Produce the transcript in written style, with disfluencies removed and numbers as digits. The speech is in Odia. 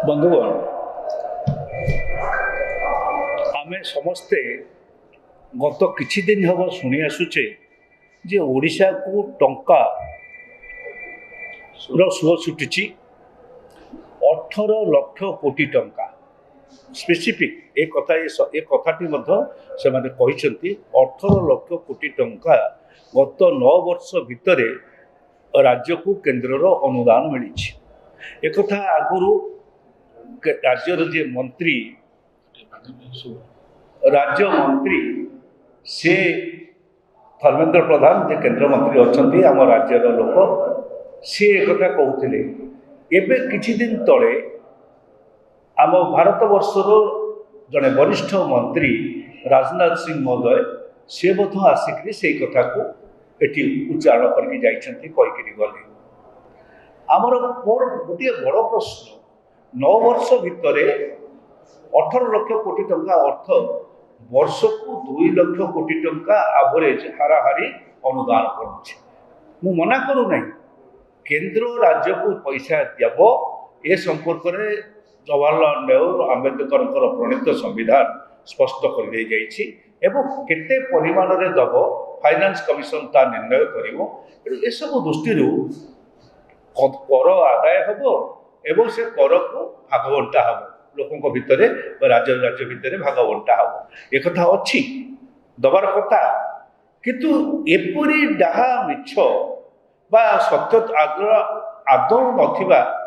ବନ୍ଧୁଗଣ, ଆମେ ସମସ୍ତେ ଗତ କିଛି ଦିନ ହେବ ଶୁଣି ଆସୁଛେ ଯେ ଓଡ଼ିଶାକୁ ଟଙ୍କାର ସୁଅ ଛୁଟିଛି 18 ଲକ୍ଷ କୋଟି ଟଙ୍କା। ସ୍ପେସିଫିକ୍ ଏ କଥାଟି ମଧ୍ୟ ସେମାନେ କହିଛନ୍ତି। 18 ଲକ୍ଷ କୋଟି ଟଙ୍କା ଗତ 9 ବର୍ଷ ଭିତରେ ରାଜ୍ୟକୁ କେନ୍ଦ୍ରର ଅନୁଦାନ ମିଳିଛି। ଏକଥା ଆଗରୁ ରାଜ୍ୟର ଯେ ମନ୍ତ୍ରୀ ରାଜ୍ୟମନ୍ତ୍ରୀ ସେ ଧର୍ମେନ୍ଦ୍ର ପ୍ରଧାନ ଯେ କେନ୍ଦ୍ରମନ୍ତ୍ରୀ ଅଛନ୍ତି ଆମ ରାଜ୍ୟର ଲୋକ, ସେ ଏକଥା କହୁଥିଲେ। ଏବେ କିଛି ଦିନ ତଳେ ଆମ ଭାରତବର୍ଷର ଜଣେ ବରିଷ୍ଠ ମନ୍ତ୍ରୀ ରାଜନାଥ ସିଂ ମହୋଦୟ ସେ ମଧ୍ୟ ଆସିକରି ସେଇ କଥାକୁ ଏଠି ଉଚ୍ଚାରଣ କରିକି ଯାଇଛନ୍ତି, କହିକିରି ଗଲେ। ମୋର ଗୋଟିଏ ବଡ଼ ପ୍ରଶ୍ନ, 9 ବର୍ଷ ଭିତରେ 18 ଲକ୍ଷ କୋଟି ଟଙ୍କା ଅର୍ଥ, ବର୍ଷକୁ 2 ଲକ୍ଷ କୋଟି ଟଙ୍କା ଆଭରେଜ ହାରାହାରି ଅନୁଦାନ କରୁଛି। ମୁଁ ମନା କରୁନାହିଁ, କେନ୍ଦ୍ର ରାଜ୍ୟକୁ ପଇସା ଦେବ, ଏ ସମ୍ପର୍କରେ ଜବାହରଲାଲ ନେହେରୁ ଆମ୍ବେଦକରଙ୍କର ପ୍ରଣୀତ ସମ୍ବିଧାନ ସ୍ପଷ୍ଟ କରିଦେଇଯାଇଛି ଏବଂ କେତେ ପରିମାଣରେ ଦେବ ଫାଇନାନ୍ସ କମିଶନ ତା ନିର୍ଣ୍ଣୟ କରିବ। ତେଣୁ ଏସବୁ ଦୃଷ୍ଟିରୁ କର ଆଦାୟ ହେବ ଏବଂ ସେ କରକୁ ଭାଗବଣ୍ଟା ହେବ, ଲୋକଙ୍କ ଭିତରେ ବା ରାଜ୍ୟ ଭିତରେ ଭାଗବଣ୍ଟା ହେବ। ଏକଥା ଅଛି, ଦେବାର କଥା। କିନ୍ତୁ ଏପରି ଡାହା ମିଛ ବା ସତ୍ୟ ଆଦୌ ନଥିବା